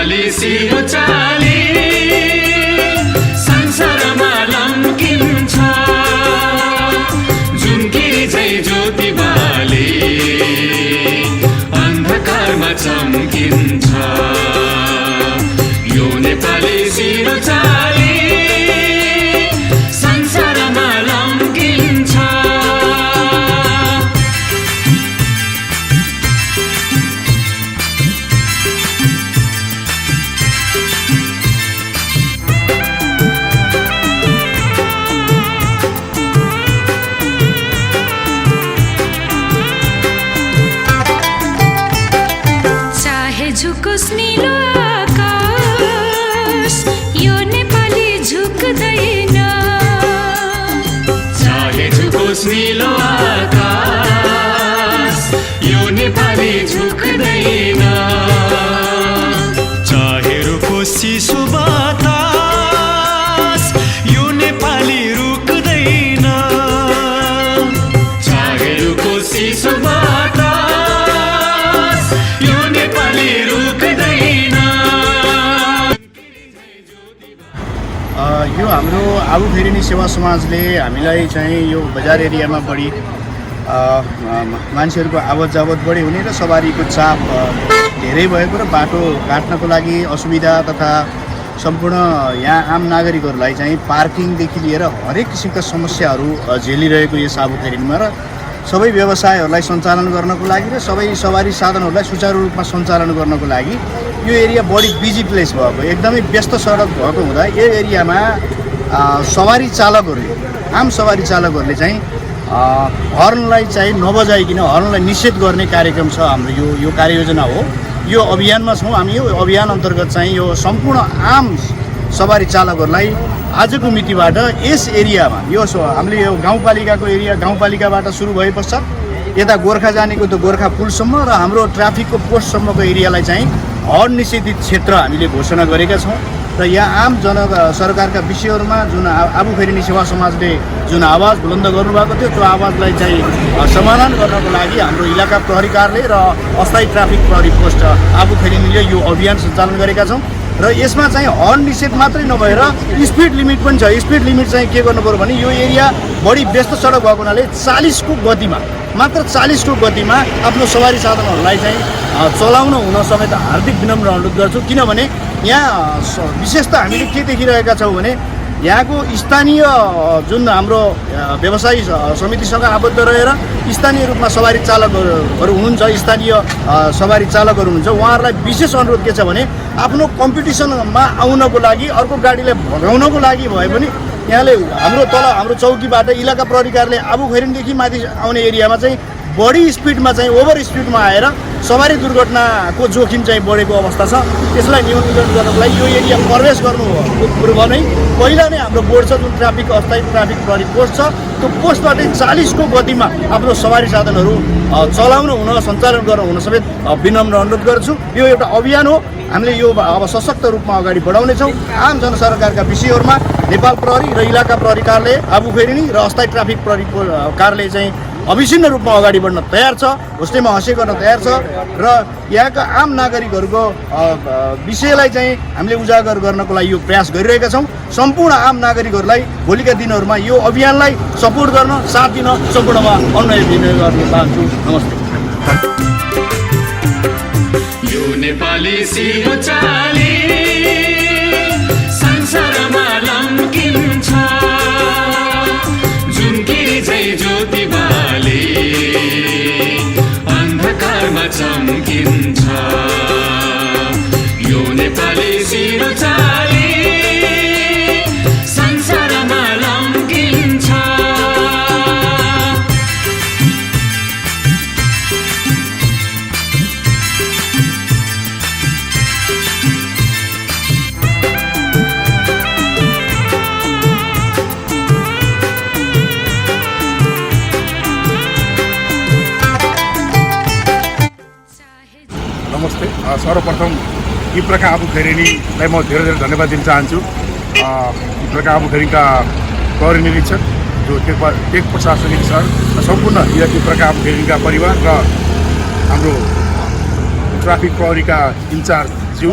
नेपाली सिरो चाली संसारमा लम्किन्छ जुनकिरी झै ज्योति बाली अन्धकारमा चम्किन्छ यो नेपाली सिरो चाली संसारमा लम्किन्छ झुकोस् नीलो आकाश यो नेपाली झुक्दैन चाहे झुकोस् नीलो आकाश यो नेपाली झुक्दैन चाहे रुकोस् चिसो बातास यो नेपाली रुक्दैन चाहे रुकोस् चिसो बातास यो नेपाली रुक्दैन यो हाम्रो आबुखेरिनी सेवा समाजले हामीलाई चाहिँ यो बजार एरियामा बढी मान्छेहरूको आवत जावत बढी हुने र सवारीको चाप धेरै भएको र बाटो काट्नको लागि असुविधा तथा सम्पूर्ण यहाँ आम नागरिकहरूलाई चाहिँ पार्किङदेखि लिएर हरेक किसिमका समस्याहरू झेलिरहेको यस आबुखेरिनीमा र सबै व्यवसायहरूलाई सञ्चालन गर्नको लागि र सबै सवारी साधनहरूलाई सुचारू रूपमा सञ्चालन गर्नको लागि यो एरिया बढी बिजी प्लेस भएको एकदमै व्यस्त सडक भएको हुँदा यो एरियामा सवारी चालकहरूले आम सवारी चालकहरूले चाहिँ हर्नलाई चाहिँ नबजाइकन हर्नलाई निषेध गर्ने कार्यक्रम छ हाम्रो यो कार्ययोजना हो यो अभियानमा छौँ हामी यो अभियान अन्तर्गत चाहिँ यो सम्पूर्ण आम सवारी चालकहरूलाई आजको मितिबाट यस एरियामा यो हामीले यो गाउँपालिकाको एरिया गाउँपालिकाबाट सुरु भए पश्चात यता गोर्खा जानेको त गोर्खा पुलसम्म र हाम्रो ट्राफिकको पोस्टसम्मको एरियालाई चाहिँ हर्न निषेधित क्षेत्र हामीले घोषणा गरेका छौँ र यहाँ आम सरकारका विषयहरूमा जुन आबुखेरिनी सेवा समाजले जुन आवाज बुलन्द गर्नुभएको थियो त्यो आवाजलाई चाहिँ समाधान गर्नको लागि हाम्रो इलाका प्रहरी कार्यालय र अस्थायी ट्राफिक प्रहरी पोस्ट आबुखेरिनीले यो अभियान सञ्चालन गरेका छौँ र यसमा चाहिँ हर्न निषेध मात्रै नभएर स्पिड लिमिट पनि छ स्पिड लिमिट चाहिँ के गर्नु पर्यो भने यो एरिया बढी व्यस्त सडक भएको हुनाले 40 को गतिमा मात्र 40 को गतिमा आफ्नो सवारी साधनहरूलाई चाहिँ चलाउन हुन समेत हार्दिक विनम्र अनुरोध गर्छु किनभने यहाँ विशेष त हामीले के देखिरहेका छौँ भने यहाँको स्थानीय जुन हाम्रो व्यवसायी समितिसँग आबद्ध रहेर स्थानीय रूपमा सवारी चालकहरू हुनुहुन्छ स्थानीय सवारी चालकहरू हुनुहुन्छ उहाँहरूलाई विशेष अनुरोध के छ भने आफ्नो कम्पिटिसनमा आउनको लागि अर्को गाडीलाई भगाउनको लागि भए पनि यहाँले हाम्रो चौकीबाट इलाका प्रहरी कार्यालय आबुखेरिनीदेखि माथि आउने एरियामा चाहिँ बढी स्पिडमा चाहिँ ओभर स्पिडमा आएर सवारी दुर्घटनाको जोखिम चाहिँ बढेको अवस्था छ त्यसलाई न्यूनीकरण गर्नको लागि यो एरिया प्रवेश गर्नु पूर्व नै पहिला नै हाम्रो बोर्ड छ जुन ट्राफिक अस्थायी ट्राफिक प्रहरी पोस्ट छ त्यो पोस्टबाट 40 को गतिमा आफ्नो सवारी साधनहरू चलाउन हुन सञ्चालन गर्न हुन समेत विनम्र अनुरोध गर्छु यो एउटा अभियान हो हामीले यो अब सशक्त रूपमा अगाडि बढाउनेछौँ आम जनसरकारका विषयहरूमा नेपाल प्रहरी र इलाका प्रहरी कार्यालय आबुखेरिनी र अस्थायी ट्राफिक प्रहरी कार्यालय चाहिँ अविच्छिन्न रूपमा अगाडि बढ्न तयार छ होस्टेमा हँसे गर्न तयार छ र यहाँका आम नागरिकहरूको विषयलाई चाहिँ हामीले उजागर गर्नको लागि यो प्रयास गरिरहेका छौँ सम्पूर्ण आम नागरिकहरूलाई भोलिका दिनहरूमा यो अभियानलाई सपोर्ट गर्न साथ दिन सम्पूर्णमा अनुरोध गर्न चाहन्छु नमस्ते यो नेपाली सिरो चाली संसारमा लम्किन्छ जुनकिरी झै ज्योति बाली अन्धकारमा चम्किन्छ यो नेपाली सिरो चाली संसारमा लम्किन्छ नमस्ते सर्वप्रथम इप्रका आबुखेरिनीलाई म धेरै धेरै धन्यवाद दिन चाहन्छु इप्रका आबुखेरिनीका प्रहरी निरीक्षक जो टेक प्रशासनिक सर सम्पूर्ण इप्रका आबुखेरिनीका परिवार र हाम्रो ट्राफिक प्रहरीका इन्चार्ज ज्यू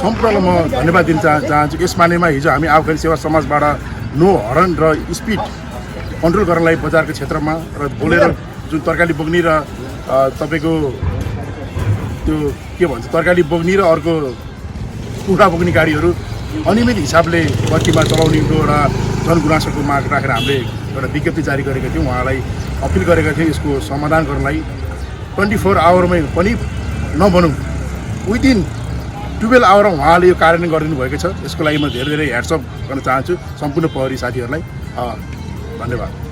सम्पूर्णलाई म धन्यवाद दिन चाहन्छु। यस मानेमा हिजो हामी आबुखरी सेवा समाजबाट नो हर्न र स्पिड कन्ट्रोल गर्नलाई बजारको क्षेत्रमा र बोलेर जुन तरकारी बोक्ने र तपाईँको त्यो के भन्छ तरकारी बोक्ने र अर्को कुखुरा बोक्ने गाडीहरू अनियमित हिसाबले बत्तीमा चलाउनेको एउटा जनगुनासोको माग राखेर हामीले एउटा विज्ञप्ति जारी गरेका थियौँ। उहाँलाई अपिल गरेका थियौँ यसको समाधान गर्नलाई 24 आवरमै पनि नभनौँ विदिन 12 आवर उहाँले यो कार्यान्वयन गरिदिनु भएको छ। यसको लागि म धेरै धेरै ह्याट्सअप गर्न चाहन्छु सम्पूर्ण प्रहरी साथीहरूलाई। धन्यवाद।